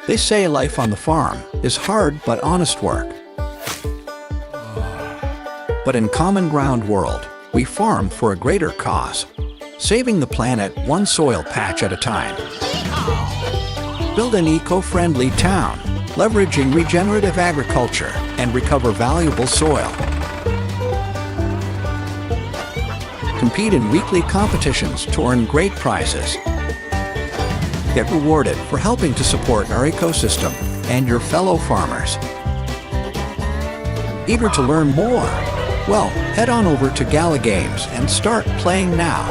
They say life on the farm is hard but honest work. But in Common Ground World, we farm for a greater cause, saving the planet one soil patch at a time. Build an eco-friendly town, leveraging regenerative agriculture and recover valuable soil. Compete in weekly competitions to earn great prizes. Get rewarded for helping to support our ecosystem and your fellow farmers. Eager to learn more? Well, head on over to Gala Games and start playing now.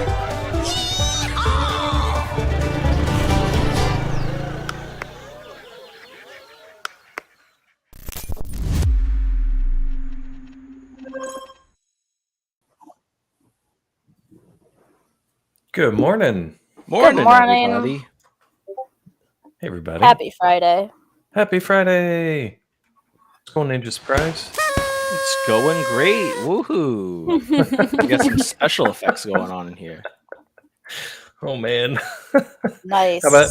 Good morning. Morning, morning. everybody. Hey, everybody. Happy Friday. Happy Friday. What's going on, Ninja Surprise? It's going great. Woohoo. We got some special effects going on in here. Oh, man. Nice. How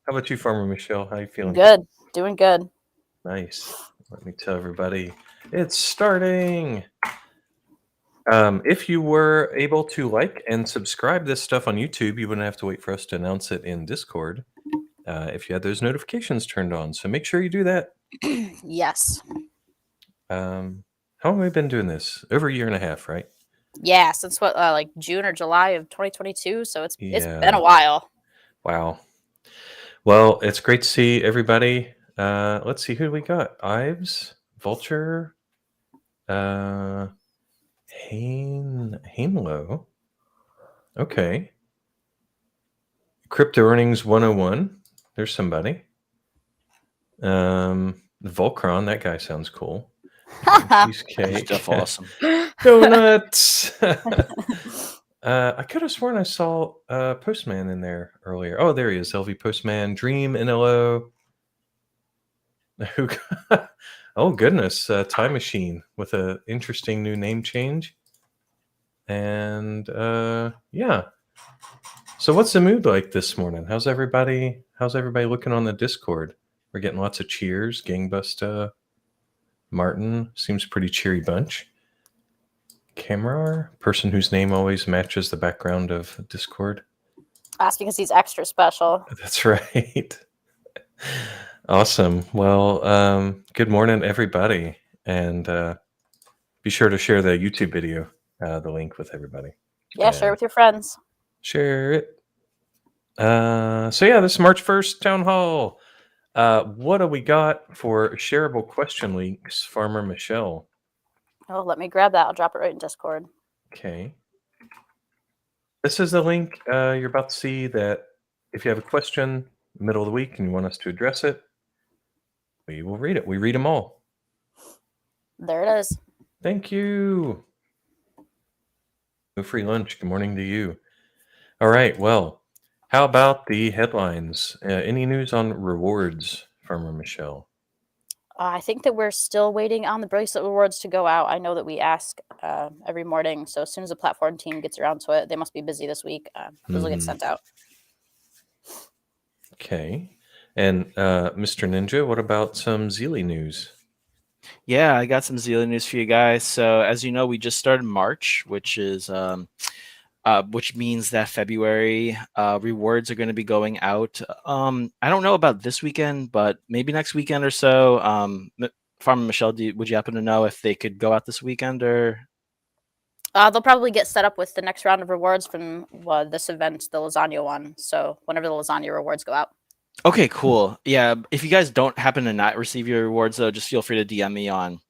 about you, Farmer Michelle? How you feeling? Good. Doing good. Nice. Let me tell everybody, it's starting. If you were able to like and subscribe this stuff on YouTube, you wouldn't have to wait for us to announce it in Discord if you had those notifications turned on. So make sure you do that. Yes. How have we been doing this? Over a year and a half, right? Yeah, since what, like June or July of 2022. So it's Yeah. been a while. Wow. Well, it's great to see everybody. Let's see who we got. Ives, Vulture, Hainlow. Okay. Crypto Earnings 101. There's somebody. Volcron, that guy sounds cool. Cheesecake. Stuff awesome. Donuts. I could have sworn I saw Postman in there earlier. Oh, there he is. LV Postman, Dream, NLO. Oh, goodness. Time Machine with an interesting new name change. And yeah. So what's the mood like this morning? How's everybody looking on the Discord? We're getting lots of cheers. Gangbuster. Martin seems pretty cheery bunch. Camera, person whose name always matches the background of Discord. That's because he's extra special. That's right. Awesome. Well, good morning, everybody. And be sure to share the YouTube video, the link with everybody. Yeah, share with your friends. Share it. So yeah, this March 1st Town Hall. What do we got for shareable question links, Farmer Michelle? Oh, let me grab that. I'll drop it right in Discord. Okay. This is the link you're about to see that if you have a question middle of the week and you want us to address it, we will read it. We read them all. There it is. Thank you. No free lunch. Good morning to you. All right. Well, how about the headlines? Any news on rewards, Farmer Michelle? I think that we're still waiting on the bracelet rewards to go out. I know that we ask every morning. So as soon as the platform team gets around to it, they must be busy this week. Those will get sent out. Okay. And Mr. Ninja, what about some Zealy news? Yeah, I got some Zealy news for you guys. So as you know, we just started March, which is which means that February rewards are going to be going out. I don't know about this weekend, but maybe next weekend or so. Farmer Michelle, would you happen to know if they could go out this weekend or? They'll probably get set up with the next round of rewards from this event, the lasagna one. So whenever the lasagna rewards go out. Okay, cool. Yeah, if you guys don't happen to not receive your rewards, though, just feel free to DM me on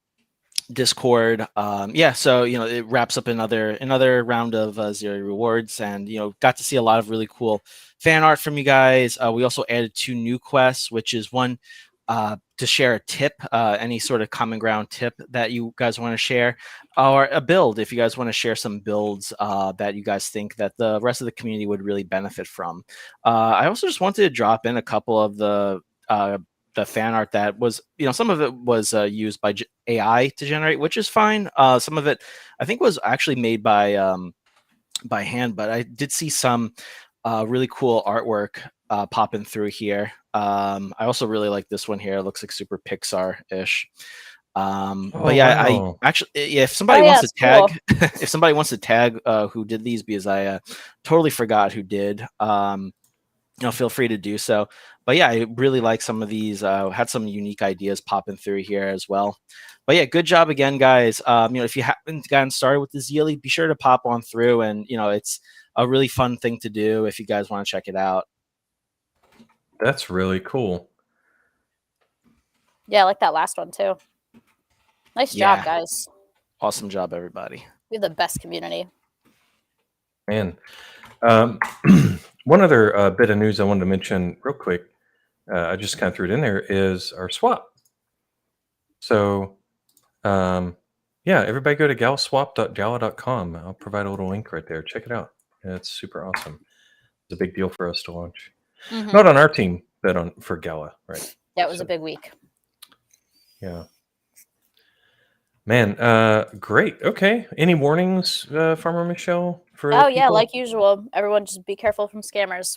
Discord. Yeah, so it wraps up another round of Zero rewards, and got to see a lot of really cool fan art from you guys. We also added 2 new quests, which is one to share a tip, any sort of common ground tip that you guys want to share, or a build if you guys want to share some builds that you guys think that the rest of the community would really benefit from. I also just wanted to drop in a couple of the fan art that was, some of it was used by AI to generate, which is fine. Some of it I think was actually made by hand, but I did see some Really cool artwork popping through here. I also really like this one here. It looks like super Pixar-ish. But yeah, I wow. actually, if somebody Oh, yeah, wants to it's cool. tag, if somebody wants to tag who did these, because I totally forgot who did, feel free to do so. But yeah, I really like some of these. Had some unique ideas popping through here as well. But yeah, good job again, guys. If you haven't gotten started with the Zealy, be sure to pop on through, and it's a really fun thing to do if you guys want to check it out. That's really cool. Yeah, I like that last one too. Nice Yeah. job, guys. Awesome job, everybody. We have the best community. Man. One other bit of news I wanted to mention real quick, I just kind of threw it in there, is our swap. So, yeah, everybody go to galswap.gala.com. I'll provide a little link right there. Check it out. It's super awesome. It's a big deal for us to launch. Mhm. Not on our team, but for Gala, right? Yeah, it was So, a big week. yeah. Man, great. Okay. Any warnings, Farmer Michelle, for Oh yeah, people? like usual. Everyone just be careful from scammers.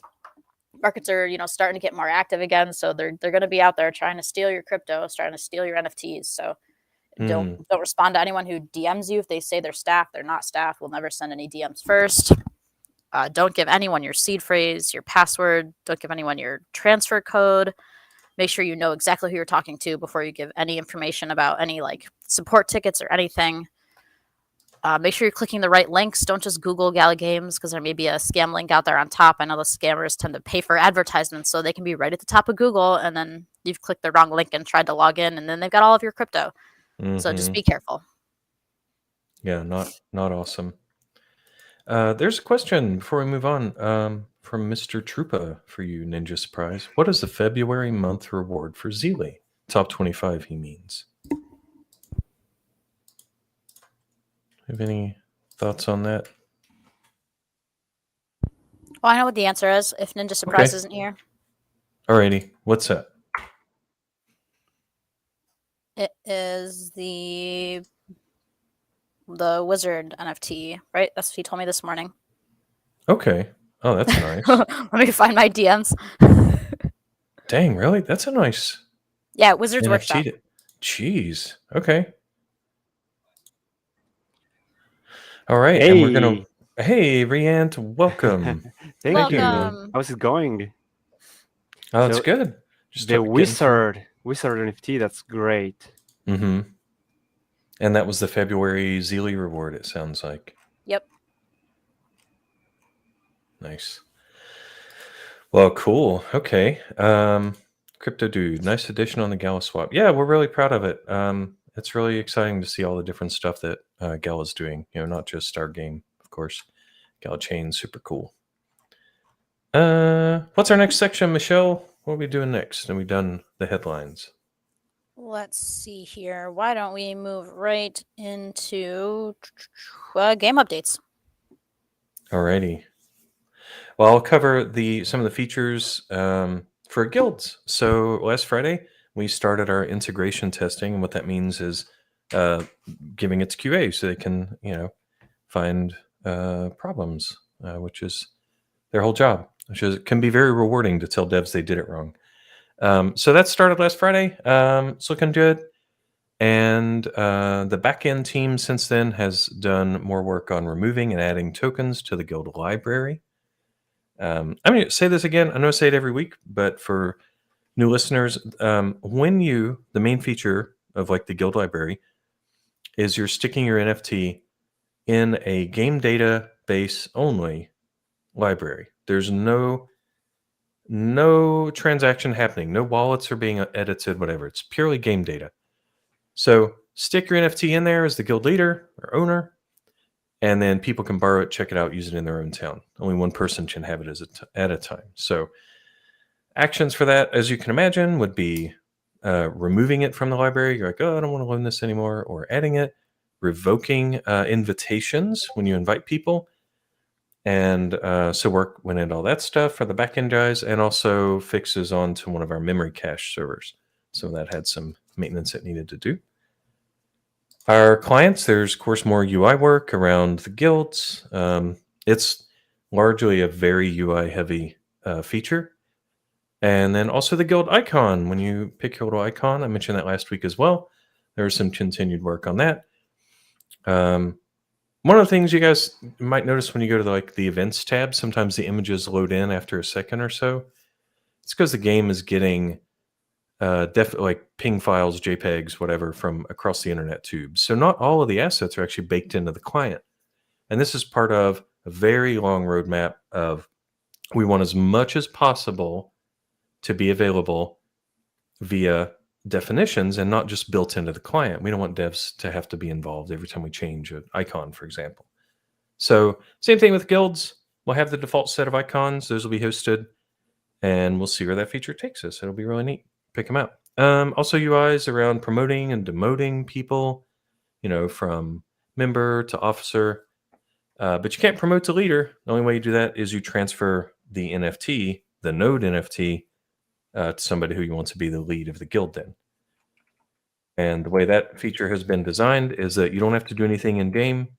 Markets are, starting to get more active again, so they're going to be out there trying to steal your crypto, trying to steal your NFTs. So don't respond to anyone who DMs you if they say they're staff. They're not staff. We'll never send any DMs first. Don't give anyone your seed phrase, your password. Don't give anyone your transfer code. Make sure you know exactly who you're talking to before you give any information about any support tickets or anything. Make sure you're clicking the right links. Don't just Google Gala Games because there may be a scam link out there on top. I know the scammers tend to pay for advertisements, so they can be right at the top of Google, and then you've clicked the wrong link and tried to log in, and then they've got all of your crypto. So just be careful. Yeah, not awesome. There's a question before we move on from Mr. Trupa for you, Ninja Surprise. What is the February month reward for Zealy? Top 25, he means. Have any thoughts on that? Well, I know what the answer is if Ninja Surprise isn't here. Alrighty, what's that? It is the wizard NFT, right? That's what he told me this morning. Okay. Oh, that's nice. Let me find my DMs. Dang, really? That's a nice Yeah, Wizards Workshop. NFT. Jeez. Okay. All right, and we're gonna. Hey, Riant, welcome. Thank you. Welcome. How's it going? Oh, that's So, good. Just The wizard NFT. That's great. Mm-hmm. And that was the February Zealy reward, it sounds like. Yep. Nice. Well, cool. Okay. Crypto Dude, nice addition on the Gala swap. Yeah, we're really proud of it. It's really exciting to see all the different stuff that Gala's doing. Not just our game, of course. GALACHAIN, super cool. What's our next section, Michelle? What are we doing next? And we done the headlines. Let's see here. Why don't we move right into game updates? Alrighty. Well, I'll cover some of the features for guilds. So last Friday, we started our integration testing, and what that means is giving it to QA so they can, find problems, which is their whole job, which can be very rewarding to tell devs they did it wrong. So that started last Friday. It's looking good. And the backend team since then has done more work on removing and adding tokens to the guild library. I'm going to say this again. I know I say it every week, but for new listeners, the main feature of the guild library is you're sticking your NFT in a game database only library. There's no transaction happening. No wallets are being edited, whatever. It's purely game data. So stick your NFT in there as the guild leader or owner, and then people can borrow it, check it out, use it in their own town. Only one person can have it at a time. So actions for that, as you can imagine, would be removing it from the library. You're like, oh, I don't want to loan this anymore. Or adding it, revoking invitations when you invite people. And so work went into all that stuff for the backend guys, and also fixes onto one of our memory cache servers. So that had some maintenance it needed to do. Our clients, there's of course more UI work around the guilds. It's largely a very UI heavy feature. And then also the guild icon. When you pick your little icon, I mentioned that last week as well. There was some continued work on that. One of the things you guys might notice when you go to the events tab, sometimes the images load in after a second or so. It's because the game is getting like ping files, JPEGs, whatever, from across the internet tubes. So not all of the assets are actually baked into the client. And this is part of a very long roadmap of we want as much as possible to be available via definitions and not just built into the client. We don't want devs to have to be involved every time we change an icon, for example. So same thing with guilds. We'll have the default set of icons. Those will be hosted, and we'll see where that feature takes us. It'll be really neat. Pick them out. Also UIs around promoting and demoting people, from member to officer. But you can't promote to leader. The only way you do that is you transfer the NFT, the node NFT, to somebody who you want to be the lead of the guild then. And the way that feature has been designed is that you don't have to do anything in game.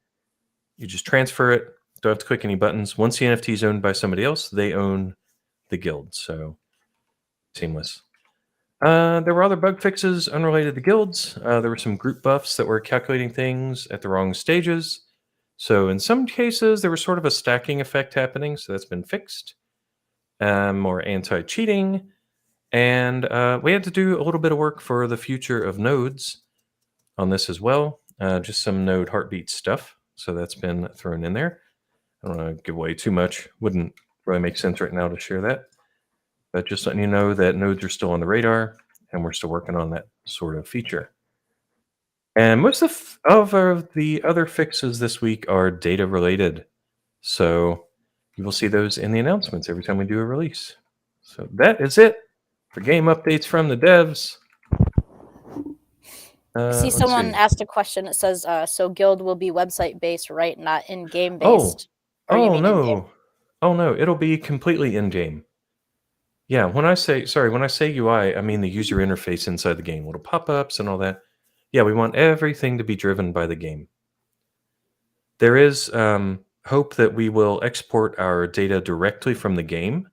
You just transfer it. Don't have to click any buttons. Once the NFT is owned by somebody else, they own the guild. So seamless. There were other bug fixes unrelated to guilds. There were some group buffs that were calculating things at the wrong stages. So in some cases, there was sort of a stacking effect happening. So that's been fixed. More anti-cheating. And we had to do a little bit of work for the future of nodes on this as well. Just some node heartbeat stuff. So that's been thrown in there. I don't want to give away too much. Wouldn't really make sense right now to share that. But just letting you know that nodes are still on the radar, and we're still working on that sort of feature. And most of the other fixes this week are data related. So you will see those in the announcements every time we do a release. So that is it for game updates from the devs. I see someone asked a question. It says, so guild will be website based, right? Not in-game based. Oh no, it'll be completely in-game. Yeah, when I say UI, I mean the user interface inside the game, little pop-ups and all that. Yeah, we want everything to be driven by the game. There is hope that we will export our data directly from the game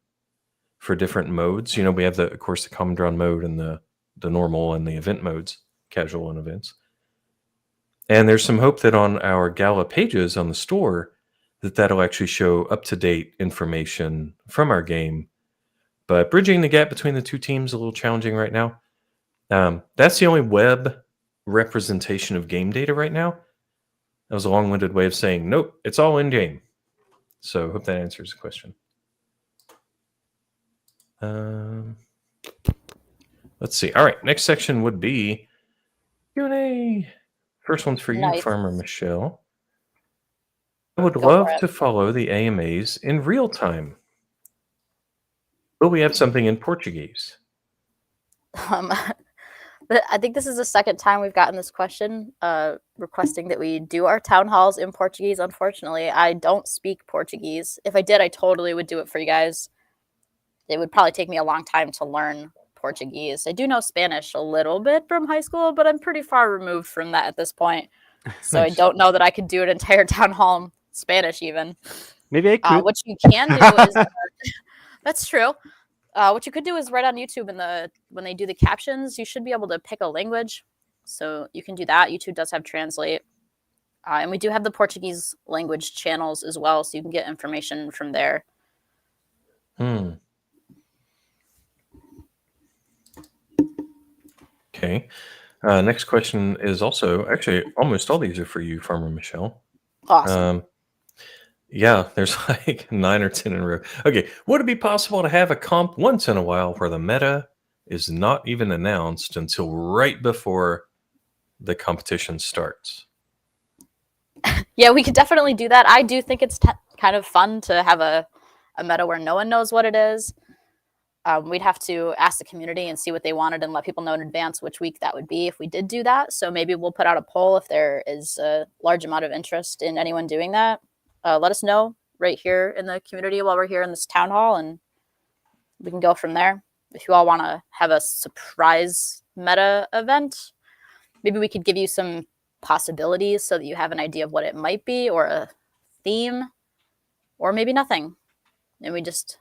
for different modes. We have of course, the common drawn mode and the normal and the event modes, casual and events. And there's some hope that on our Gala pages on the store, that'll actually show up-to-date information from our game. But bridging the gap between the two teams is a little challenging right now. That's the only web representation of game data right now. That was a long-winded way of saying, nope, it's all in-game. So hope that answers the question. Let's see. All right, next section would be Q&A. First one's for you, Farmer Michelle. I would love to follow the AMAs in real time. Will we have something in Portuguese? I think this is the second time we've gotten this question requesting that we do our town halls in Portuguese. Unfortunately, I don't speak Portuguese. If I did, I totally would do it for you guys. It would probably take me a long time to learn Portuguese. I do know Spanish a little bit from high school, but I'm pretty far removed from that at this point. So I don't know that I could do an entire town hall in Spanish even. Maybe I could. What you can do is... That's true. What you could do is right on YouTube when they do the captions, you should be able to pick a language. So you can do that. YouTube does have Translate. And we do have the Portuguese language channels as well, so you can get information from there. Okay. Next question is also, actually, almost all these are for you, Farmer Michelle. Awesome. Yeah, there's like 9 or 10 in a row. Okay, would it be possible to have a comp once in a while where the meta is not even announced until right before the competition starts? Yeah, we could definitely do that. I do think it's kind of fun to have a meta where no one knows what it is. We'd have to ask the community and see what they wanted and let people know in advance which week that would be if we did do that. So maybe we'll put out a poll if there is a large amount of interest in anyone doing that. Let us know right here in the community while we're here in this town hall, and we can go from there. If you all want to have a surprise meta event, maybe we could give you some possibilities so that you have an idea of what it might be, or a theme, or maybe nothing. And we just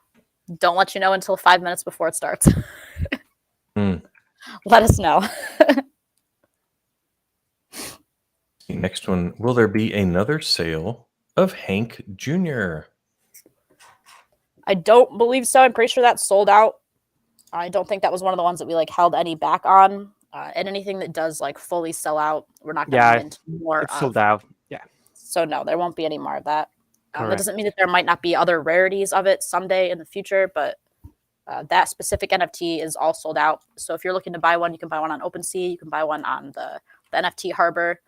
don't let you know until 5 minutes before it starts. Let us know. Next one. Will there be another sale of Hank Jr.? I don't believe so. I'm pretty sure that's sold out. I don't think that was one of the ones that we like held any back on. And anything that does like fully sell out, we're not going to mint more It's of. sold out. Yeah. So no, there won't be any more of that. That Correct. doesn't mean that there might not be other rarities of it someday in the future, but that specific NFT is all sold out. So if you're looking to buy one, you can buy one on OpenSea, you can buy one on the NFT Harbor,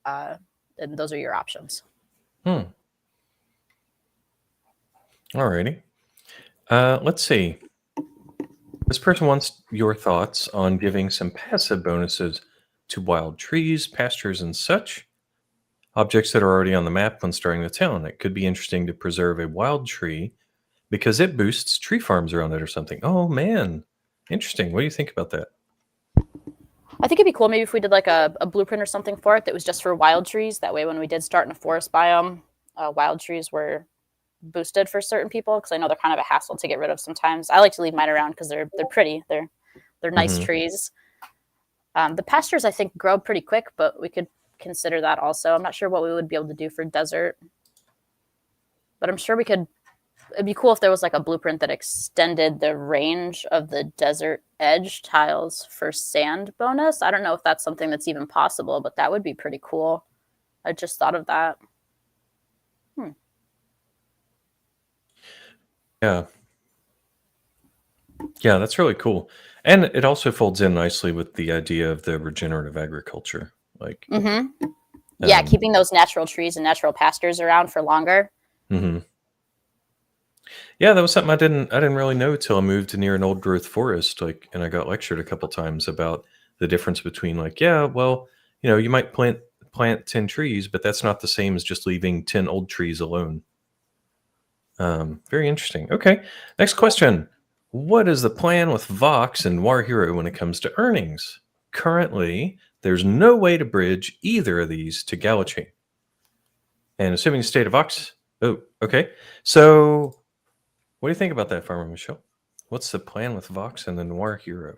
and those are your options. Alrighty. Let's see. This person wants your thoughts on giving some passive bonuses to wild trees, pastures, and such. Objects that are already on the map when starting the town. It could be interesting to preserve a wild tree because it boosts tree farms around it or something. Oh, man. Interesting. What do you think about that? I think it'd be cool maybe if we did like a blueprint or something for it that was just for wild trees. That way when we did start in a forest biome, wild trees were boosted for certain people, because I know they're kind of a hassle to get rid of sometimes. I like to leave mine around because they're pretty. They're nice trees. The pastures I think grow pretty quick, but we could consider that also. I'm not sure what we would be able to do for desert, but I'm sure we could. It'd be cool if there was like a blueprint that extended the range of the desert edge tiles for sand bonus. I don't know if that's something that's even possible, but that would be pretty cool. I just thought of that. Yeah, that's really cool. And it also folds in nicely with the idea of the regenerative agriculture. Like, yeah, keeping those natural trees and natural pastures around for longer. Yeah, that was something I didn't really know until I moved near an old growth forest. Like, and I got lectured a couple times about the difference between like, yeah, well, you know, you might plant 10 trees, but that's not the same as just leaving 10 old trees alone. Very interesting. Okay, next question. What is the plan with Vox and War Hero when it comes to earnings? Currently, there's no way to bridge either of these to GALACHAIN. And assuming the state of Vox, oh, okay. So what do you think about that, Farmer Michelle? What's the plan with Vox and the Noir Hero?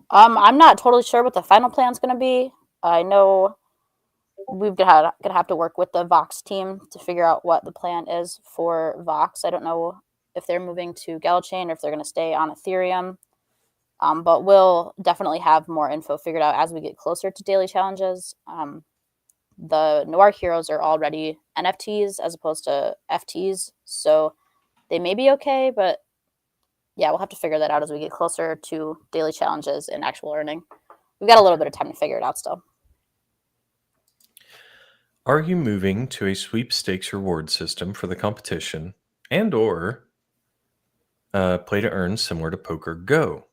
I'm not totally sure what the final plan's going to be. I know we're gonna have to work with the Vox team to figure out what the plan is for Vox. I don't know if they're moving to GALACHAIN or if they're going to stay on Ethereum. But we'll definitely have more info figured out as we get closer to daily challenges. The Noir Heroes are already NFTs as opposed to FTs, so they may be okay, but yeah, we'll have to figure that out as we get closer to daily challenges and actual earning. We've got a little bit of time to figure it out still. Are you moving to a sweepstakes reward system for the competition and or play to earn similar to Poker Go?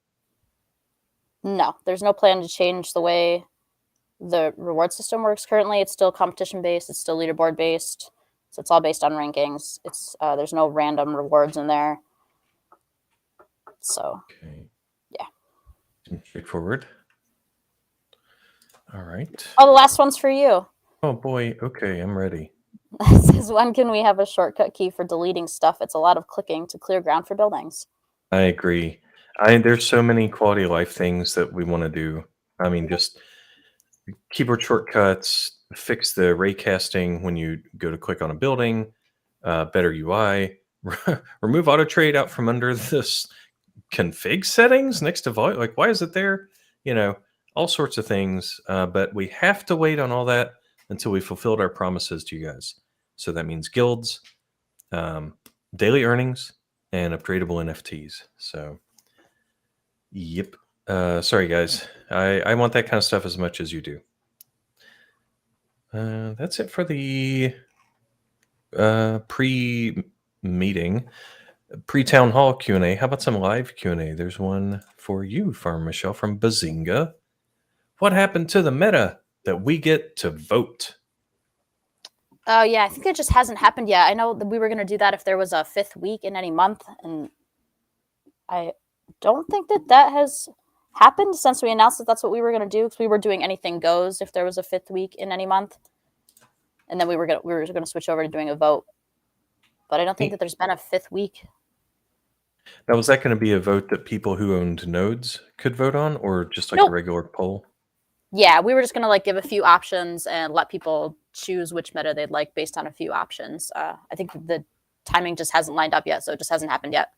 No, there's no plan to change the way the reward system works currently. It's still competition based. It's still leaderboard based. So it's all based on rankings. It's there's no random rewards in there. So, Okay. Yeah. Straightforward. All right. Oh, the last one's for you. Oh boy. Okay, I'm ready. It says, when can we have a shortcut key for deleting stuff? It's a lot of clicking to clear ground for buildings. I agree. There's so many quality of life things that we want to do. I mean, just keyboard shortcuts, fix the raycasting when you go to click on a building, better UI, remove auto trade out from under this config settings next to volume. Like, why is it there? You know, all sorts of things. But we have to wait on all that until we fulfilled our promises to you guys. So that means guilds, daily earnings, and upgradable NFTs. So, yep. Sorry, guys. I want that kind of stuff as much as you do. That's it for the pre-meeting, pre-town hall Q&A. How about some live Q&A? There's one for you, Farmer Michelle from Bazinga. What happened to the meta that we get to vote? Oh, yeah, I think it just hasn't happened yet. I know that we were going to do that if there was a 5th week in any month, and I don't think that has happened since we announced that that's what we were going to do, because we were doing anything goes if there was a 5th week in any month, and then we were going to switch over to doing a vote but I don't think Neat. that there's been a 5th week. Now, was that going to be a vote that people who owned nodes could vote on, or just like a Nope. regular poll? Yeah, we were just gonna like give a few options and let people choose which meta they'd like based on a few options. I think the timing just hasn't lined up yet, so it just hasn't happened yet.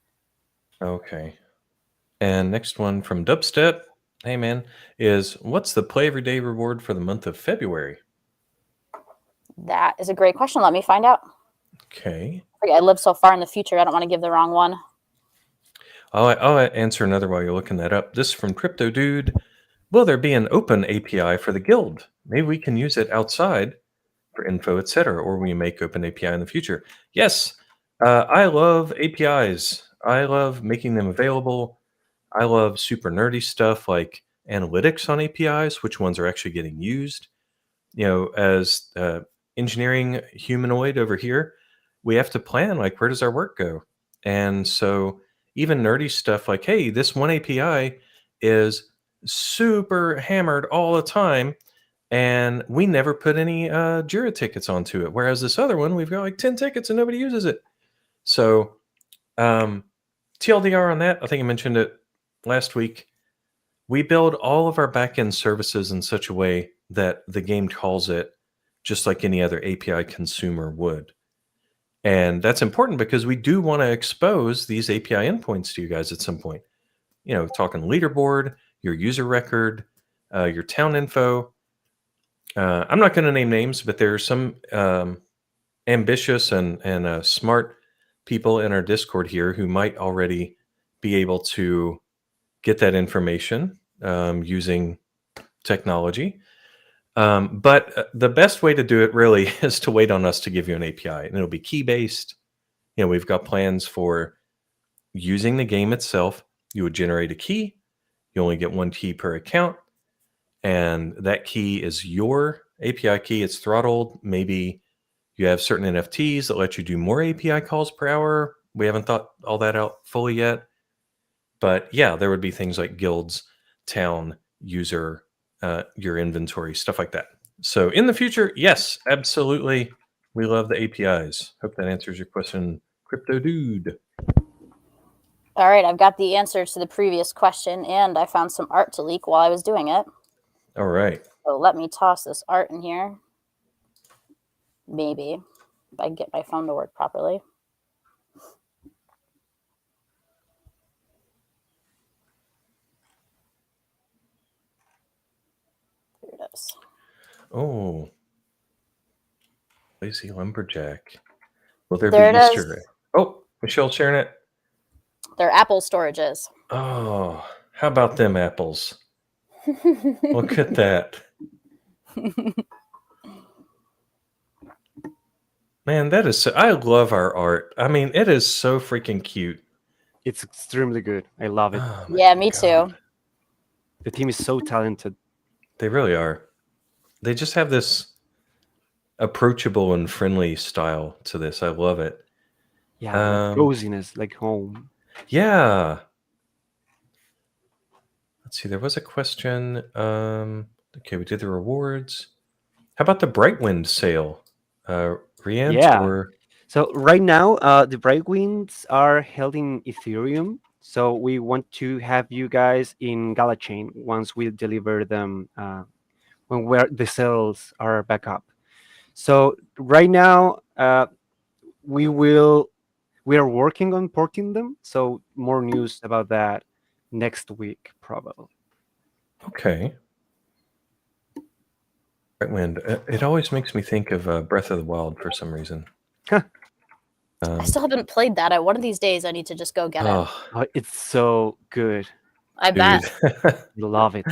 Okay. And next one from Dubstep. Hey man, is what's the play every day reward for the month of February? That is a great question. Let me find out. Okay. I live so far in the future. I don't want to give the wrong one. I'll answer another while you're looking that up. This is from Crypto Dude. Will there be an open API for the guild? Maybe we can use it outside for info, etc., or we make open API in the future. Yes, I love APIs. I love making them available. I love super nerdy stuff like analytics on APIs, which ones are actually getting used. As engineering humanoid over here, we have to plan like where does our work go, and so even nerdy stuff like, hey, this one API is super hammered all the time, and we never put any Jira tickets onto it, whereas this other one we've got like 10 tickets and nobody uses it. So TLDR on that, I think I mentioned it last week. We build all of our backend services in such a way that the game calls it just like any other API consumer would. And that's important because we do want to expose these API endpoints to you guys at some point. Talking leaderboard, your user record, your town info. I'm not going to name names, but there are some ambitious and smart people in our Discord here who might already be able to get that information using technology. But the best way to do it really is to wait on us to give you an API, and it'll be key-based. We've got plans for using the game itself. You would generate a key. You only get one key per account, and that key is your API key. It's throttled. Maybe you have certain NFTs that let you do more API calls per hour. We haven't thought all that out fully yet. But yeah, there would be things like guilds, town, user, your inventory, stuff like that. So in the future, yes, absolutely. We love the APIs. Hope that answers your question, Crypto Dude. All right, I've got the answer to the previous question, and I found some art to leak while I was doing it. All right. So let me toss this art in here. Maybe, if I can get my phone to work properly. Here it is. Oh, Lazy Lumberjack. Will there There be it Easter is. egg? Oh, Michelle sharing it. They're Apple storages. Oh, how about them apples? Look at that. Man, that is I love our art. I mean, it is so freaking cute. It's extremely good. I love it. Oh, my Yeah, me God. too. The team is so talented. They really are. They just have this approachable and friendly style to this. I love it. Yeah, like coziness, like home. Yeah. Let's see. There was a question. Okay, we did the rewards. How about the Brightwind sale? Riant Yeah. or So right now, the Brewings are held in Ethereum. So we want to have you guys in GALACHAIN once we deliver them when the sales are back up. So right now, we are working on porting them. So more news about that next week, probably. okay. Brightwind. It always makes me think of Breath of the Wild for some reason. I still haven't played that. One of these days, I need to just go get it. Oh, Oh, it's so good. I bet. dude. Love it.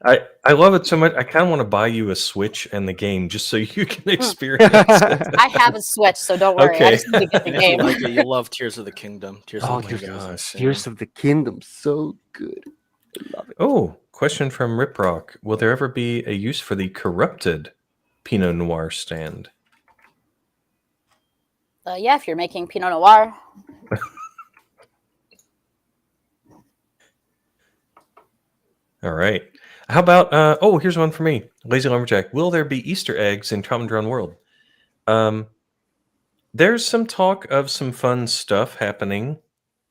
I love it so much. I kind of want to buy you a Switch and the game just so you can experience it. I have a Switch, so don't worry. Okay. I just need to get the And if you game. like it, you'll love Tears of the Kingdom. Tears Oh of the my Kingdom. gosh, Tears of the Kingdom, so good. I love it. Oh, question from Riprock. Will there ever be a use for the corrupted Pinot Noir stand? Yeah, if you're making Pinot Noir. All right. How about, here's one for me. Lazy Lumberjack. Will there be Easter eggs in Common Drawn World? There's some talk of some fun stuff happening.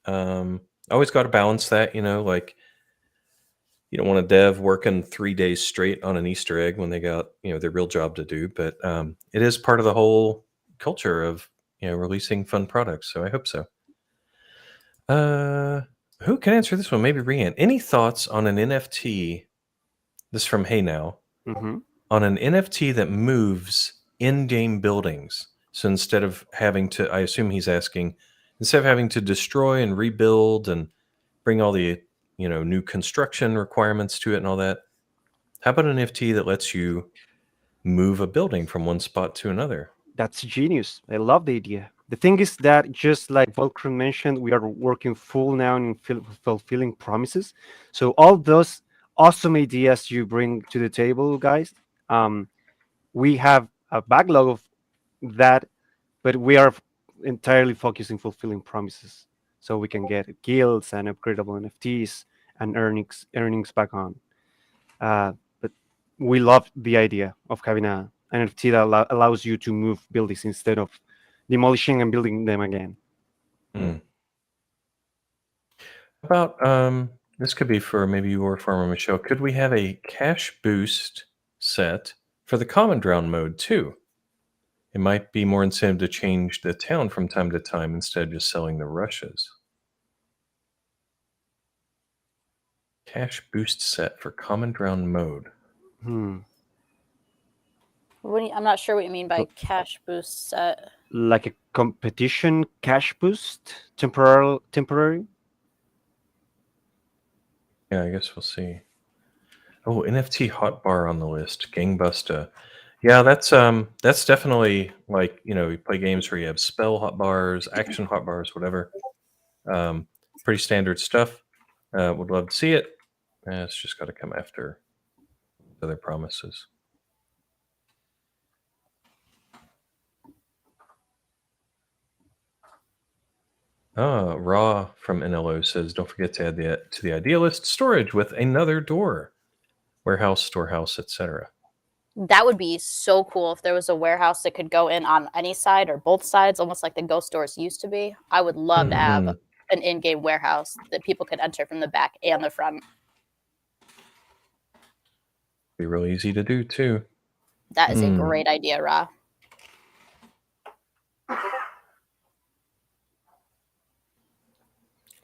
Always got to balance that, like you don't want a dev working 3 days straight on an Easter egg when they got their real job to do. But it is part of the whole culture of releasing fun products. So I hope so. Who can answer this one? Maybe Rian. Any thoughts on an NFT? This is from Hey Now. Mm-hmm. On an NFT that moves in-game buildings. So instead of having to, I assume he's asking, instead of having to destroy and rebuild and bring all the new construction requirements to it and all that, how about an NFT that lets you move a building from one spot to another? That's genius. I love the idea. The thing is that, just like Volkran mentioned, we are working full now in fulfilling promises. So all those awesome ideas you bring to the table, guys, we have a backlog of that, but we are entirely focusing fulfilling promises, so we can get guilds and upgradable NFTs and earnings back on. But we love the idea of having an NFT that allows you to move buildings instead of demolishing and building them again. About this could be for maybe you or Farmer Michelle. Could we have a cash boost set for the common drown mode too? It might be more incentive to change the town from time to time instead of just selling the rushes. Cash boost set for common drown mode. Hmm. I'm not sure what you mean by cash boost set. Like a competition cash boost, temporary. Yeah, I guess we'll see. Oh, NFT hotbar on the list. Gangbuster. Yeah, that's definitely like, you play games where you have spell hotbars, action hotbars, whatever. Pretty standard stuff. Would love to see it. It's just got to come after other promises. Raw from NLO says, don't forget to add to the idea list storage with another door. Warehouse, storehouse, etc. That would be so cool if there was a warehouse that could go in on any side or both sides, almost like the ghost stores used to be. I would love to have an in-game warehouse that people could enter from the back and the front. Be real easy to do too. That is a great idea, Ra.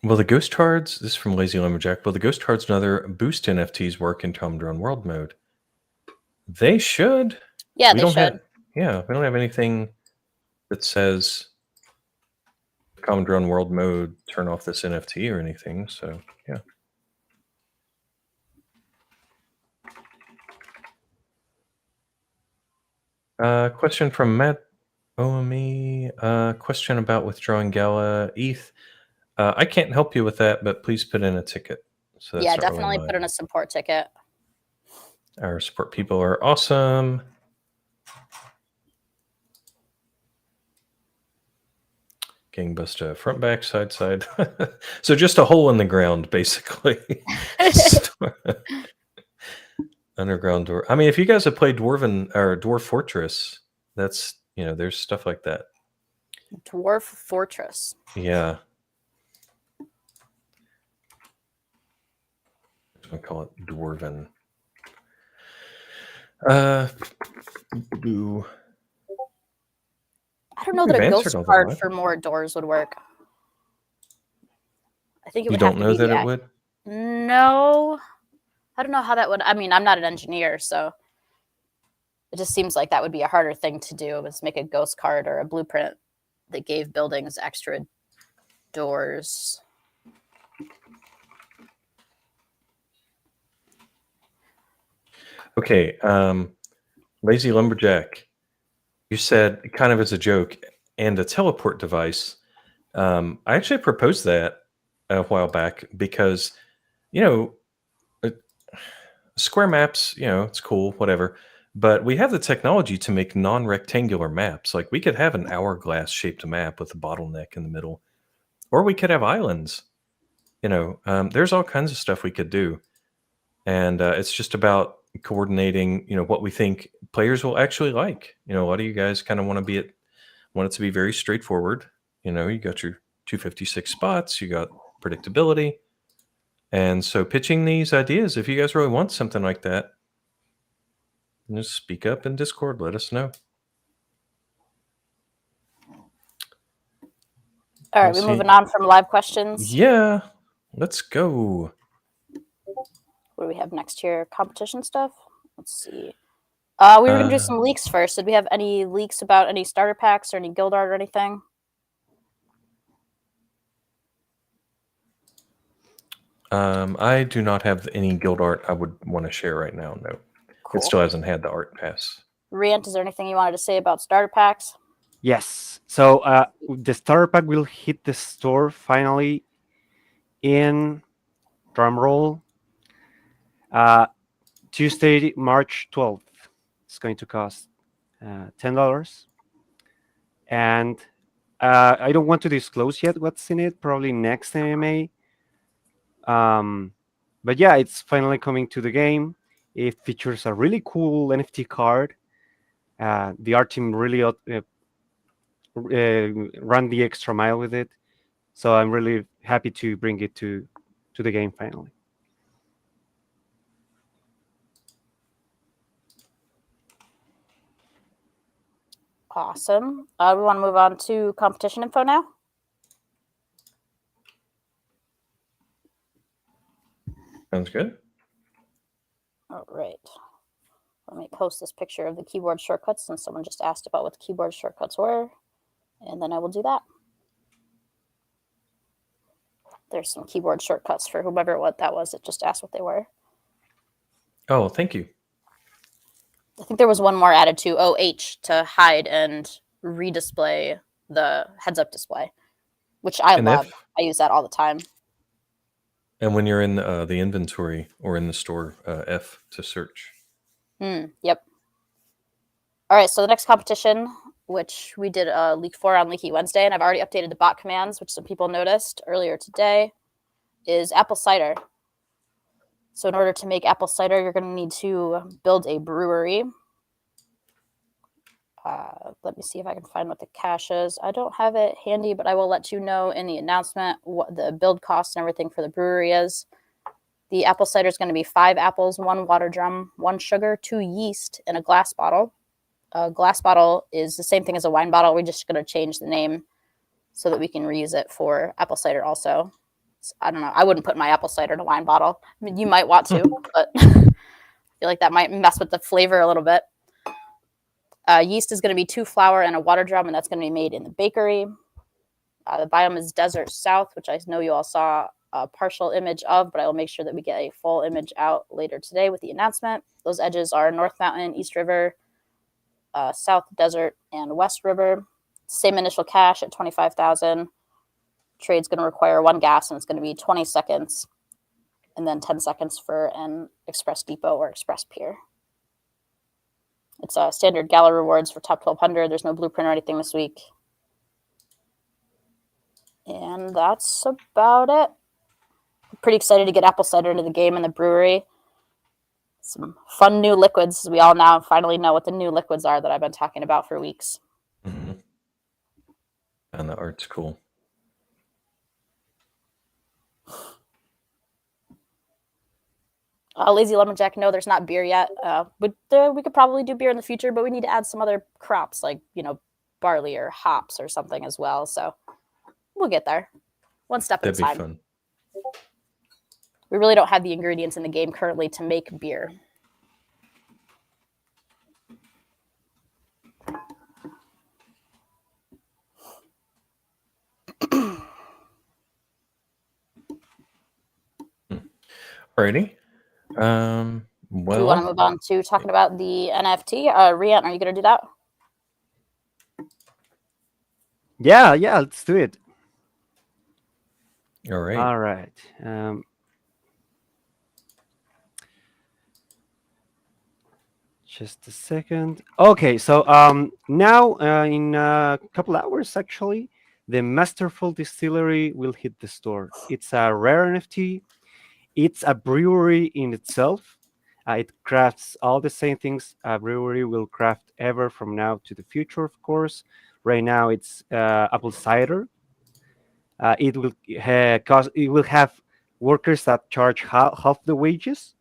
Will the ghost cards, this is from Lazy Lumberjack, will the ghost cards and other boost NFTs work in Tom Drone World mode? They should. Yeah, they should. We don't have anything that says Common Drone World mode, turn off this NFT or anything, so yeah. Question from Matt OME. Question about withdrawing Gala ETH. I can't help you with that, but please put in a ticket. So that's definitely put in a support ticket. Our support people are awesome. Gangbuster, front, back, side. So just a hole in the ground, basically. Underground door. I mean, if you guys have played Dwarf Fortress, that's there's stuff like that. Dwarf Fortress. Yeah. I call it Dwarven. I don't know that a ghost card for more doors would work. I think it would. You don't know that it would? No. I don't know how that would. I mean, I'm not an engineer, so it just seems like that would be a harder thing to do, was make a ghost card or a blueprint that gave buildings extra doors. Okay, Lazy Lumberjack, you said, kind of as a joke, and a teleport device. I actually proposed that a while back because, square maps, it's cool, whatever. But we have the technology to make non-rectangular maps. Like, we could have an hourglass-shaped map with a bottleneck in the middle. Or we could have islands. There's all kinds of stuff we could do. And it's just about coordinating, what we think players will actually like. A lot of you guys kind of want to be at want it to be very straightforward. You know, you got your 256 spots, you got predictability. And so pitching these ideas, if you guys really want something like that, just speak up in Discord, let us know. All right, Let's we're see. moving on from live questions. Yeah, let's go. What do we have next here? Competition stuff? Let's see. We were going to do some leaks first. Did we have any leaks about any starter packs or any guild art or anything? I do not have any guild art I would want to share right now. No, Cool. it still hasn't had the art pass. Riant, is there anything you wanted to say about starter packs? Yes. So the starter pack will hit the store finally in drumroll Tuesday, March 12th. It's going to cost $10. And I don't want to disclose yet what's in it, probably next AMA. But yeah, it's finally coming to the game. It features a really cool NFT card. The art team really run the extra mile with it. So I'm really happy to bring it to the game finally. Awesome. We want to move on to competition info now. Sounds good. All right. Let me post this picture of the keyboard shortcuts since someone just asked about what the keyboard shortcuts were. And then I will do that. There's some keyboard shortcuts for whomever what that was that just asked what they were. Oh, thank you. I think there was one more added to OH to hide and redisplay the heads-up display, which I And love. F. I use that all the time. And when you're in the inventory or in the store, F to search. Yep. All right, so the next competition, which we did a leak for on Leaky Wednesday, and I've already updated the bot commands, which some people noticed earlier today, is apple cider. So in order to make apple cider, you're going to need to build a brewery. Let me see if I can find what the cache is. I don't have it handy, but I will let you know in the announcement what the build cost and everything for the brewery is. The apple cider is going to be 5 apples, 1 water drum, 1 sugar, 2 yeast, and a glass bottle. A glass bottle is the same thing as a wine bottle. We're just going to change the name so that we can reuse it for apple cider also. I don't know. I wouldn't put my apple cider in a wine bottle. I mean, you might want to, but I feel like that might mess with the flavor a little bit. Yeast is going to be 2 flour and a water drum, and that's going to be made in the bakery. The biome is Desert South, which I know you all saw a partial image of, but I will make sure that we get a full image out later today with the announcement. Those edges are North Mountain, East River, South Desert, and West River. Same initial cache at 25,000. Trade's going to require 1 gas, and it's going to be 20 seconds, and then 10 seconds for an Express Depot or Express Pier. It's standard Gala rewards for top 1,200. There's no blueprint or anything this week. And that's about it. I'm pretty excited to get apple cider into the game and the brewery. Some fun new liquids. We all now finally know what the new liquids are that I've been talking about for weeks. Mm-hmm. And the art's cool. Lazy Lemon Jack, no, there's not beer yet. We could probably do beer in the future, but we need to add some other crops like, barley or hops or something as well. So we'll get there. One step at a time. That'd be fun. We really don't have the ingredients in the game currently to make beer. Alrighty. Do we want to Well, move on to talking about the NFT? Rian, are you going to do that? Yeah, let's do it. all right. All right. Just a second. Okay, so now in a couple hours, actually, the Masterful Distillery will hit the store. It's a rare NFT. It's a brewery in itself. It crafts all the same things a brewery will craft ever from now to the future, of course. Right now, it's apple cider. It will cost. It will have workers that charge half the wages,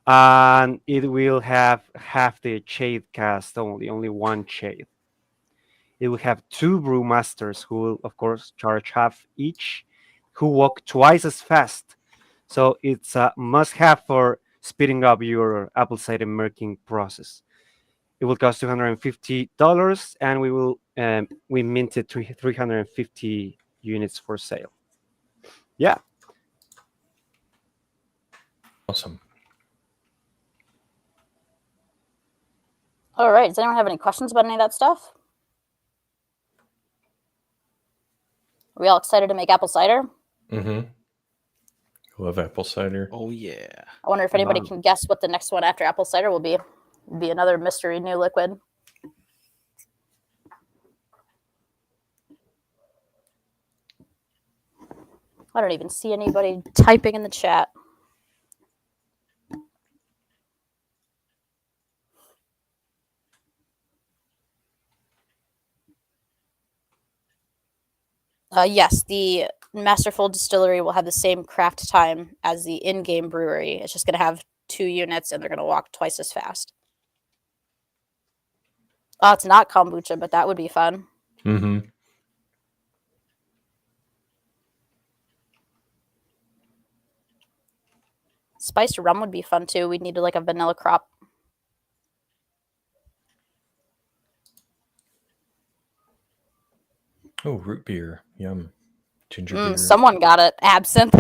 and it will have half the shade cast only one shade. It will have two brewmasters who will, of course, charge half each, who walk twice as fast. So it's a must-have for speeding up your apple cider making process. It will cost $250, and we minted 350 units for sale. Yeah. Awesome. All right. Does anyone have any questions about any of that stuff? Are we all excited to make apple cider? Mm-hmm. Love apple cider. Oh yeah. I wonder if anybody Wow. can guess what the next one after apple cider will be. It'll be another mystery new liquid. I don't even see anybody typing in the chat. Yes, the Masterful Distillery will have the same craft time as the in-game brewery. It's just going to have 2 units, and they're going to walk twice as fast. Oh, it's not kombucha, but that would be fun. Mm-hmm. Spiced rum would be fun too. We'd need like a vanilla crop. Oh, root beer. Yum. Ginger beer. Someone got it. Absinthe.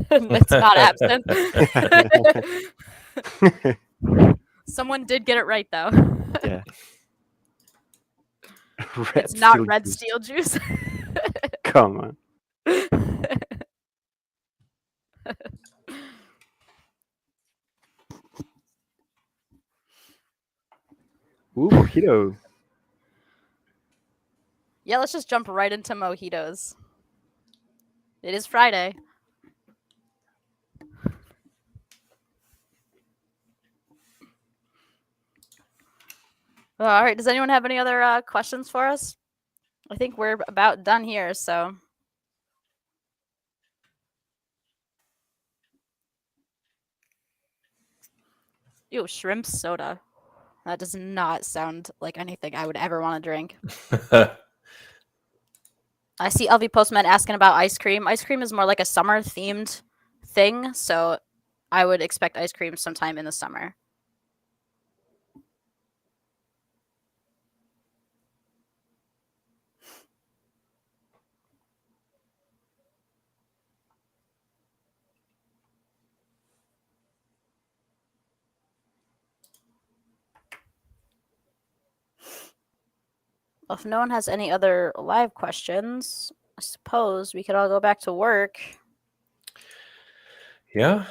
It's not absinthe. Someone did get it right though. Yeah. It's not steel red juice. steel juice. Come on. Ooh, mojito. Yeah, let's just jump right into mojitos. It is Friday. All right. Does anyone have any other questions for us? I think we're about done here, so. Ew, shrimp soda. That does not sound like anything I would ever want to drink. I see LV Postman asking about ice cream. Ice cream is more like a summer themed thing, so I would expect ice cream sometime in the summer. Well, if no one has any other live questions, I suppose we could all go back to work. Yeah.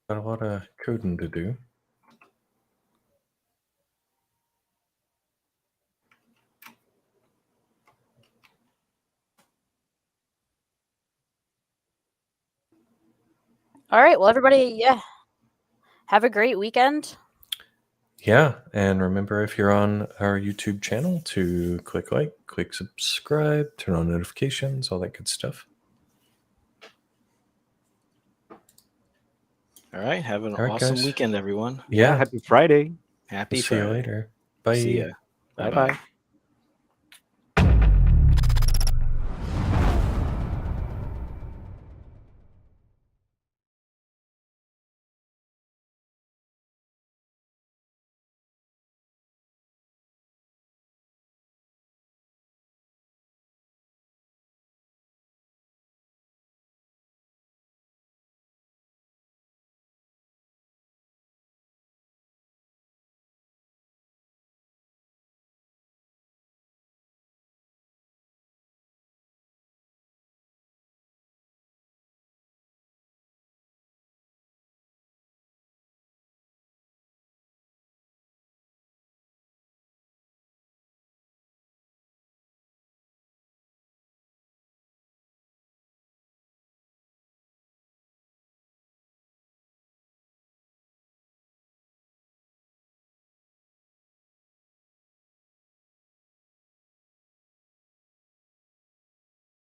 Got a lot of coding to do. All right. Well, everybody, yeah. Have a great weekend. Yeah, and remember if you're on our YouTube channel to click like, click subscribe, turn on notifications, all that good stuff. All right. Have an All right, awesome guys. weekend, everyone. Yeah. Yeah. Happy Friday. Happy See you Friday. later. Bye. See ya. Bye bye.